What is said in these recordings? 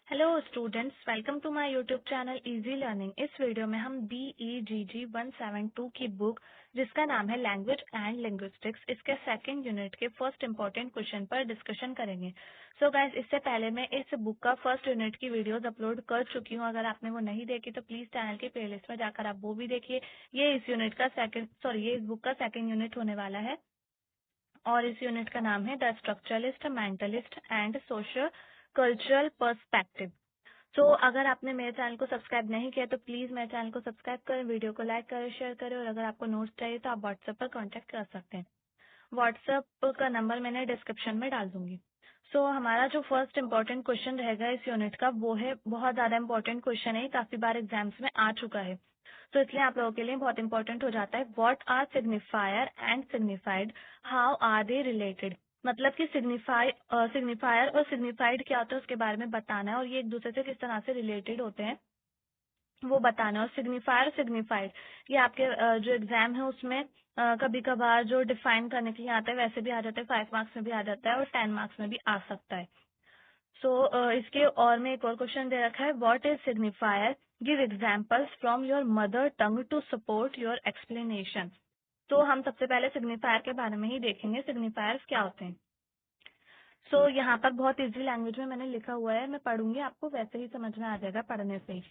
Hello students, welcome to my YouTube channel easy learning. इस वीडियो में हम BEGG 172 की बुक जिसका नाम है लैंग्वेज एंड लिंग्विस्टिक्स, इसके सेकंड यूनिट के फर्स्ट इंपॉर्टेंट क्वेश्चन पर डिस्कशन करेंगे। सो गाइस, इससे पहले मैं इस बुक का फर्स्ट यूनिट की वीडियोस अपलोड कर चुकी हूँ। अगर आपने वो नहीं देखी तो प्लीज चैनल की प्लेलिस्ट में जाकर आप वो भी देखिए। ये इस बुक का सेकंड यूनिट होने वाला है और इस यूनिट का नाम है the structuralist, mentalist and social cultural perspective. तो अगर आपने मेरे चैनल को सब्सक्राइब नहीं किया तो प्लीज मेरे चैनल को सब्सक्राइब करें, वीडियो को लाइक करें, शेयर करें और अगर आपको नोट्स चाहिए तो आप व्हाट्सएप पर कांटेक्ट कर सकते हैं। व्हाट्सएप का नंबर मैंने डिस्क्रिप्शन में डाल दूंगी। हमारा जो फर्स्ट इम्पोर्टेंट क्वेश्चन रहेगा इस यूनिट का वो है, बहुत ज्यादा इम्पोर्टेंट क्वेश्चन है, काफी बार एग्जाम्स में आ चुका है तो इसलिए आप लोगों के लिए बहुत इंपॉर्टेंट हो जाता है। What are signifier and signified, how are they related. मतलब कि सिग्निफायर और सिग्निफाइड क्या होता है उसके बारे में बताना है और ये एक दूसरे से किस तरह से रिलेटेड होते हैं वो बताना है। और सिग्निफायर सिग्निफाइड ये आपके जो एग्जाम है उसमें कभी कभार जो डिफाइन करने के लिए आता है वैसे भी आ जाता है, 5 मार्क्स में भी आ जाता है और 10 मार्क्स में भी आ सकता है। इसके और में एक और क्वेश्चन दे रखा है, what is signifier, give examples from your mother tongue to support your explanation. तो हम सबसे पहले सिग्निफायर के बारे में ही देखेंगे, सिग्निफायर्स क्या होते हैं। यहाँ पर बहुत इजी लैंग्वेज में मैंने लिखा हुआ है, मैं पढ़ूंगी, आपको वैसे ही समझ में आ जाएगा पढ़ने से ही।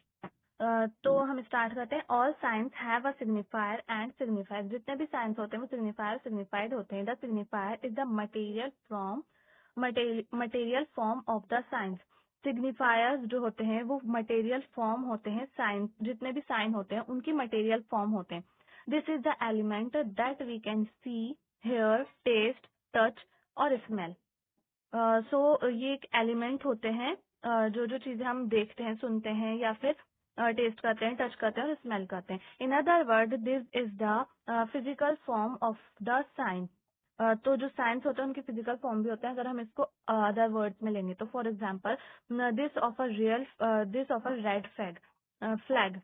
तो हम स्टार्ट करते हैं। All science have a signifier and signifier, जितने भी साइंस होते हैं वो सिग्निफायर सिग्निफाइड होते हैं। The signifier is the material form of the science. Signifiers जो होते हैं वो मटेरियल फॉर्म होते हैं, साइंस जितने भी साइन होते हैं उनकी मटेरियल फॉर्म होते हैं। This is the element that we can see, hear, taste, touch और स्मेल। ये एक एलिमेंट होते हैं, जो जो चीजें हम देखते हैं, सुनते हैं या फिर टेस्ट करते हैं, टच करते हैं और स्मेल करते हैं। In other word, this is the physical form of the sign. तो जो साइंस होता है उनकी फिजिकल फॉर्म भी होता है अगर हम इसको अदर वर्ड्स में लेंगे तो। For example, this of a red flag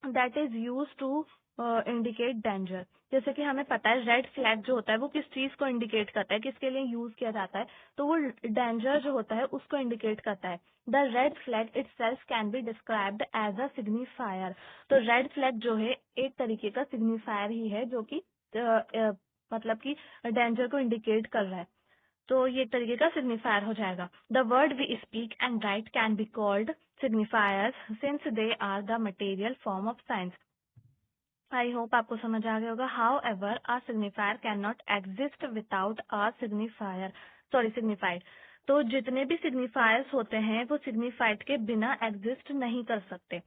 that is use to indicate danger. जैसे कि हमें पता है रेड फ्लैग जो होता है वो किस चीज को इंडिकेट करता है, किसके लिए यूज किया जाता है, तो वो डेंजर जो होता है उसको इंडिकेट करता है। The red flag itself can be described as a signifier. तो रेड फ्लैग जो है एक तरीके का सिग्निफायर ही है जो कि मतलब कि डेंजर को इंडिकेट कर रहा है, तो ये एक तरीके का सिग्निफायर हो जाएगा। The word we speak and write can be called signifiers since they are the material form of science. I hope आपको समझ आ गया होगा। However a signifier can not exist without a signified. तो जितने भी सिग्निफायर्स होते हैं वो सिग्निफाइड के बिना एग्जिस्ट नहीं कर सकते।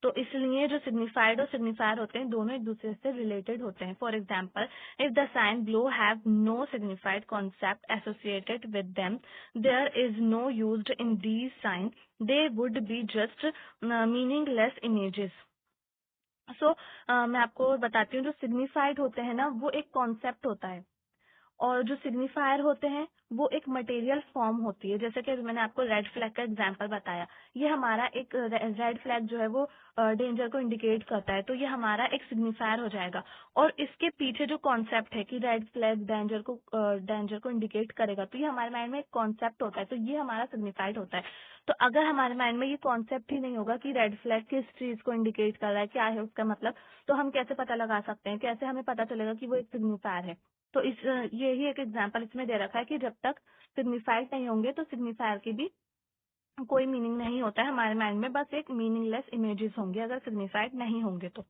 तो इसलिए जो सिग्निफाइड और सिग्निफायर होते हैं दोनों एक दूसरे से रिलेटेड होते हैं। For example, if the sign below have no signified concept associated with them, there is no used in these sign, they would be just meaningless images. मैं आपको बताती हूँ, जो सिग्निफाइड होते हैं ना वो एक कॉन्सेप्ट होता है और जो सिग्निफायर होते हैं वो एक मटेरियल फॉर्म होती है। जैसे कि मैंने आपको रेड फ्लैग का एग्जांपल बताया, ये हमारा एक रेड फ्लैग जो है वो डेंजर को इंडिकेट करता है, तो ये हमारा एक सिग्निफायर हो जाएगा। और इसके पीछे जो कॉन्सेप्ट है कि रेड फ्लैग डेंजर को इंडिकेट करेगा, तो ये हमारे माइंड में एक कॉन्सेप्ट होता है, तो ये हमारा सिग्निफाइड होता है। तो अगर हमारे माइंड में ये कॉन्सेप्ट ही नहीं होगा कि रेड फ्लैग किस चीज को इंडिकेट कर रहा है, क्या है उसका मतलब, तो हम कैसे पता लगा सकते हैं, कैसे हमें पता चलेगा कि वो एक सिग्निफायर है। तो ये ही एक एग्जांपल इसमें दे रखा है कि जब तक सिग्निफाइड नहीं होंगे तो सिग्निफायर की भी कोई मीनिंग नहीं होता है हमारे माइंड में, बस एक मीनिंगलेस इमेजेस होंगे अगर सिग्निफाइड नहीं होंगे तो।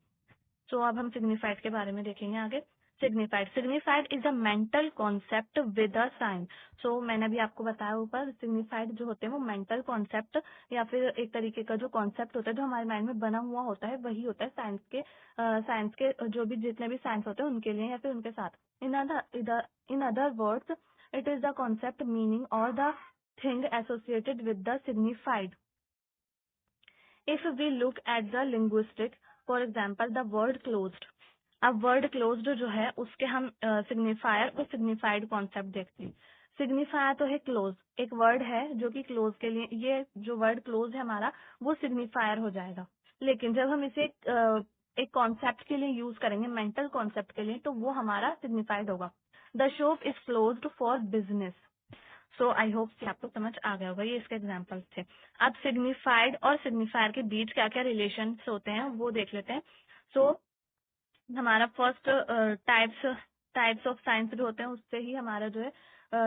अब हम सिग्निफाइड के बारे में देखेंगे आगे। Signified is a mental concept with a sign. मैंने अभी आपको बताया ऊपर, सिग्निफाइड जो होते हैं वो मेंटल कॉन्सेप्ट या फिर एक तरीके का जो कॉन्सेप्ट होता है जो हमारे माइंड में बना हुआ होता है वही होता है साइंस के जो भी जितने भी साइंस होते हैं उनके लिए या फिर उनके साथ। In other words, it is the concept, meaning और the thing associated with the signified. If we look at the linguistic, for example, the word closed. अब वर्ड क्लोज्ड जो है उसके हम सिग्निफायर और सिग्निफाइड कॉन्सेप्ट देखते हैं। सिग्निफायर तो है क्लोज, एक वर्ड है जो कि क्लोज के लिए, ये जो वर्ड क्लोज है हमारा वो सिग्निफायर हो जाएगा। लेकिन जब हम इसे एक कॉन्सेप्ट के लिए यूज करेंगे, मेंटल कॉन्सेप्ट के लिए, तो वो हमारा सिग्निफाइड होगा। The shop is closed for business. So I hope कि आपको समझ आ गया होगा, ये इसके एग्जाम्पल्स थे। अब सिग्निफाइड और सिग्निफायर के बीच क्या क्या रिलेशन होते हैं वो देख लेते हैं। सो हमारा फर्स्ट टाइप्स ऑफ साइंस जो होते हैं उससे ही हमारा जो है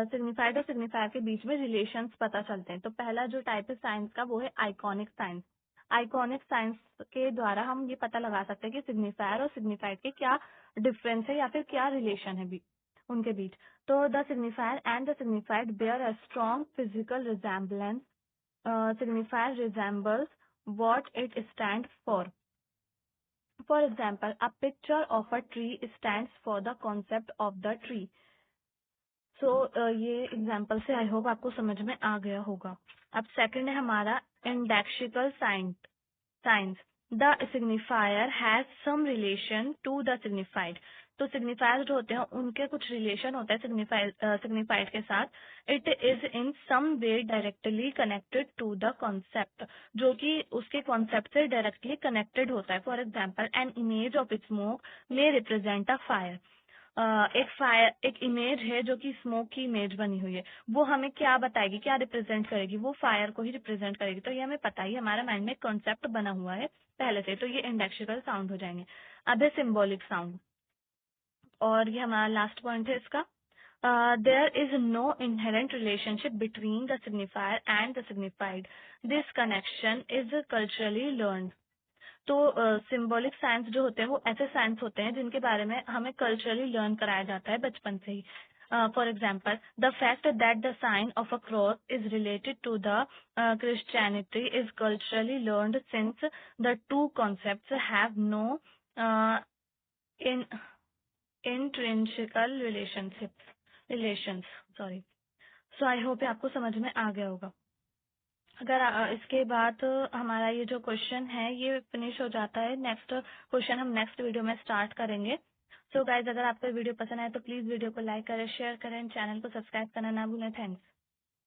सिग्निफाइड और सिग्निफायर के बीच में रिलेशंस पता चलते हैं। तो पहला जो टाइप है साइंस का वो है आइकॉनिक साइंस। आइकॉनिक साइंस के द्वारा हम ये पता लगा सकते हैं कि सिग्निफायर और सिग्निफाइड के क्या डिफरेंस है या फिर क्या रिलेशन है उनके बीच। तो the signifier and the signified bear a strong physical resemblance. Signifier resembles what it stands for. For example, a picture of a tree stands for the concept of the tree. So ये example से आई hope आपको समझ में आ गया होगा। अब second है हमारा indexical science. The signifier has some relation to the signified. तो सिग्निफायर जो होते हैं उनके कुछ रिलेशन होता है सिग्निफाइड के साथ। It is in some way directly connected to the concept, जो कि उसके कॉन्सेप्ट से डायरेक्टली कनेक्टेड होता है। For example, an image of smoke may represent a fire. एक इमेज है जो कि स्मोक की इमेज बनी हुई है, वो हमें क्या बताएगी, क्या रिप्रेजेंट करेगी, वो फायर को ही रिप्रेजेंट करेगी। तो ये हमें पता ही, हमारे माइंड में कॉन्सेप्ट बना हुआ है पहले से, तो ये इंडेक्सिकल साउंड हो जाएंगे। अब है सिम्बॉलिक साउंड, और ये हमारा लास्ट पॉइंट है इसका। There is no inherent relationship between the signifier and the signified. This connection is culturally learn. तो सिंबॉलिक साइंस जो होते हैं वो ऐसे साइंस होते हैं जिनके बारे में हमें कल्चरली लर्न कराया जाता है बचपन से ही। For example, the fact that the sign of a cross is related to the Christianity is culturally learned since the two concepts have no in intrinsical relations. Sorry. So I hope आपको समझ में आ गया होगा। अगर इसके बाद हमारा ये जो क्वेश्चन है ये फिनिश हो जाता है, नेक्स्ट क्वेश्चन हम नेक्स्ट वीडियो में स्टार्ट करेंगे। सो गाइज, अगर आपको वीडियो पसंद आए तो प्लीज वीडियो को लाइक करें, शेयर करें, चैनल को सब्सक्राइब करना ना भूलें। थैंक्स।